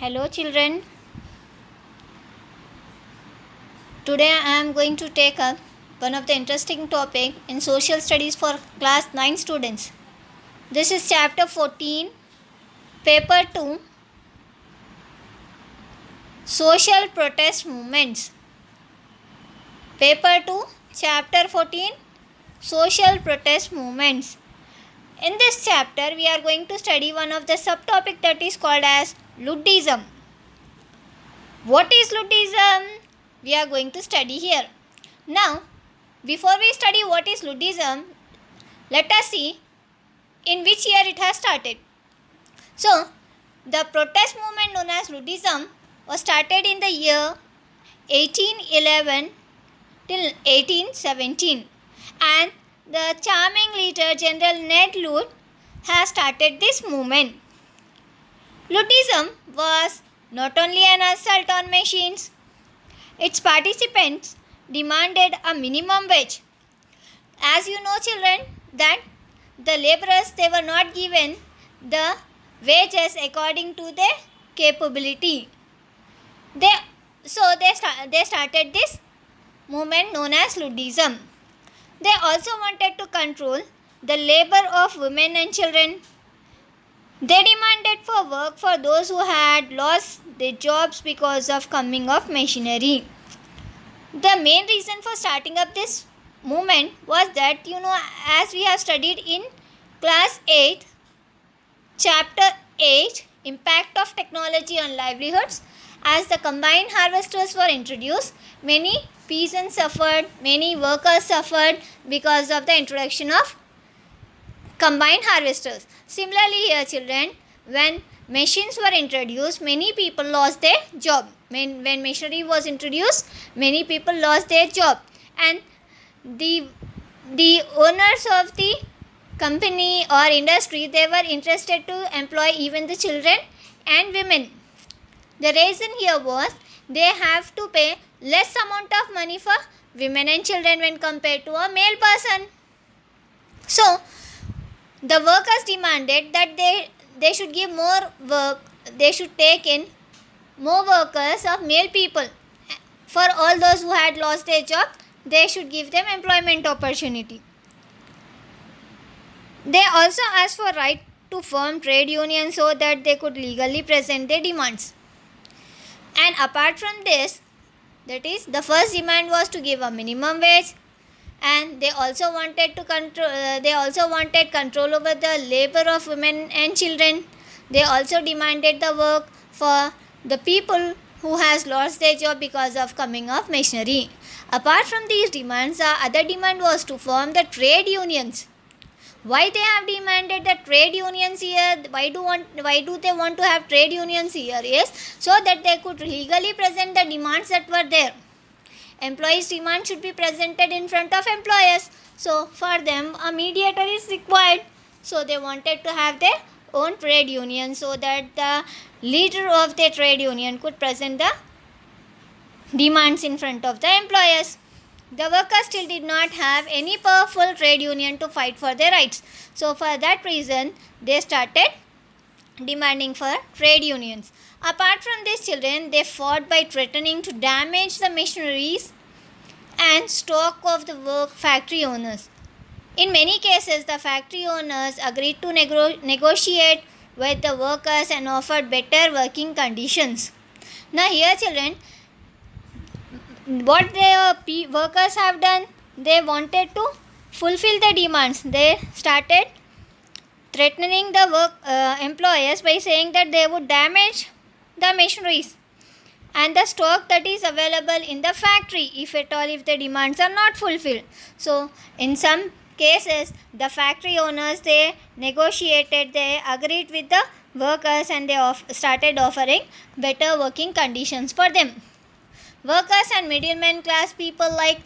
Hello children, today I am going to take up one of the interesting topic in social studies for class 9 students. This is chapter 14, paper 2, social protest movements. Paper 2, chapter 14, social protest movements. In this chapter we are going to study one of the subtopic that is called as Luddism. What is Luddism? We are going to study here. Now, before we study what is Luddism, let us see in which year it has started. So, the protest movement known as Luddism was started in the year 1811 till 1817, and the charming leader General Ned Ludd has started this movement. Luddism was not only an assault on machines, its participants demanded a minimum wage. As you know children, that the laborers, they were not given the wages according to their capability. They started this movement known as Luddism. They also wanted to control the labor of women and children. They demanded for work for those who had lost their jobs because of coming of machinery. The main reason for starting up this movement was that, as we have studied in class 8, chapter 8, impact of technology on livelihoods, as the combined harvesters were introduced, many peasants suffered, many workers suffered because of the introduction of combined harvesters. Similarly here children, when machines were introduced, many people lost their job. When machinery was introduced, many people lost their job, and the owners of the company or industry, they were interested to employ even the children and women. The reason here was they have to pay less amount of money for women and children when compared to a male person. So the workers demanded that they should give more work, they should take in more workers of male people. For all those who had lost their job, they should give them employment opportunity. They also asked for right to form trade unions so that they could legally present their demands. And apart from this, that is, the first demand was to give a minimum wage, and they also wanted control over the labor of women and children. They also demanded the work for the people who has lost their job because of coming of machinery. Apart from these demands, the other demand was to form the trade unions. Why they have demanded the trade unions here? Why do they want to have trade unions here? Is so that they could legally present the demands that were there. Employees' demand should be presented in front of employers. So for them, a mediator is required. So they wanted to have their own trade union so that the leader of the trade union could present the demands in front of the employers. The workers still did not have any powerful trade union to fight for their rights. So for that reason, they started demanding for trade unions. Apart from this children, they fought by threatening to damage the machineries and stock of the work factory owners. In many cases, the factory owners agreed to negotiate with the workers and offered better working conditions. Now here children, what the workers have done, they wanted to fulfill the demands. They started threatening the employers by saying that they would damage the machineries and the stock that is available in the factory if the demands are not fulfilled. So in some cases, the factory owners, they negotiated, they agreed with the workers, and they started offering better working conditions for them. Workers and middleman class people like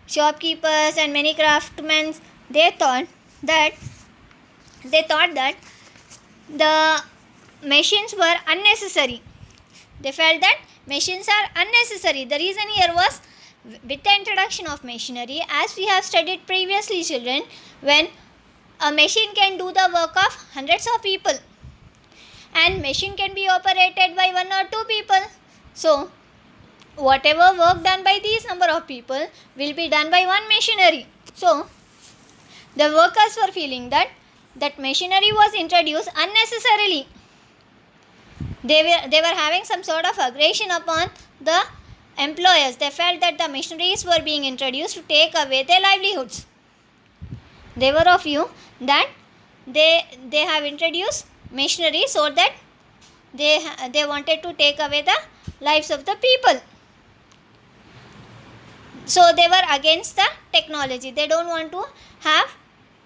shopkeepers and many craftsmen, they thought that the machines were unnecessary. They felt that machines are unnecessary. The reason here was, with the introduction of machinery, as we have studied previously children, when a machine can do the work of hundreds of people, and machine can be operated by one or two people. So whatever work done by these number of people will be done by one machinery. So the workers were feeling that machinery was introduced unnecessarily. They were having some sort of aggression upon the employers. They felt that the machineries were being introduced to take away their livelihoods. They were of view that they have introduced machinery so that they wanted to take away the lives of the people. So they were against the technology. They don't want to have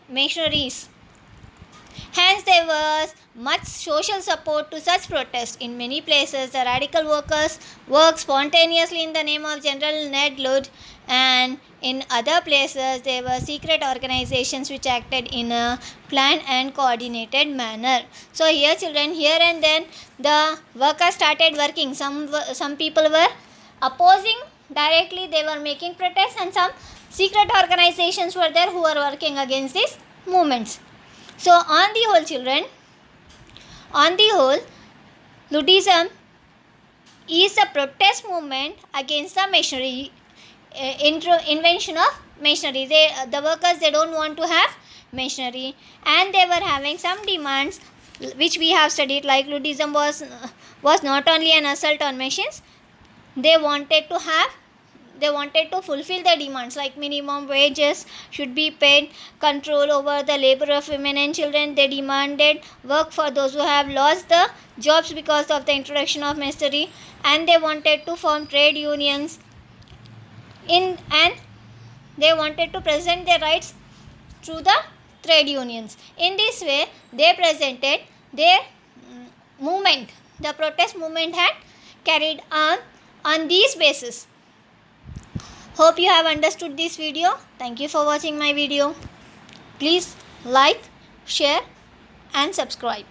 machineries. Hence there was much social support to such protests. In many places, the radical workers worked spontaneously in the name of General Ned Ludd, and in other places there were secret organizations which acted in a planned and coordinated manner. So here children, here and then the workers started working. Some people were opposing directly, they were making protests, and some secret organizations were there who were working against these movements. So on the whole children, Luddism is a protest movement against the machinery, invention of machinery. The workers, they don't want to have machinery, and they were having some demands which we have studied, like Luddism was not only an assault on machines. They wanted to fulfill the demands like minimum wages should be paid, control over the labor of women and children. They demanded work for those who have lost the jobs because of the introduction of machinery, and they wanted to form trade unions and they wanted to present their rights through the trade unions. In this way, they presented their movement. The protest movement had carried on these basis. Hope you have understood this video. Thank you for watching my video. Please like, share and subscribe.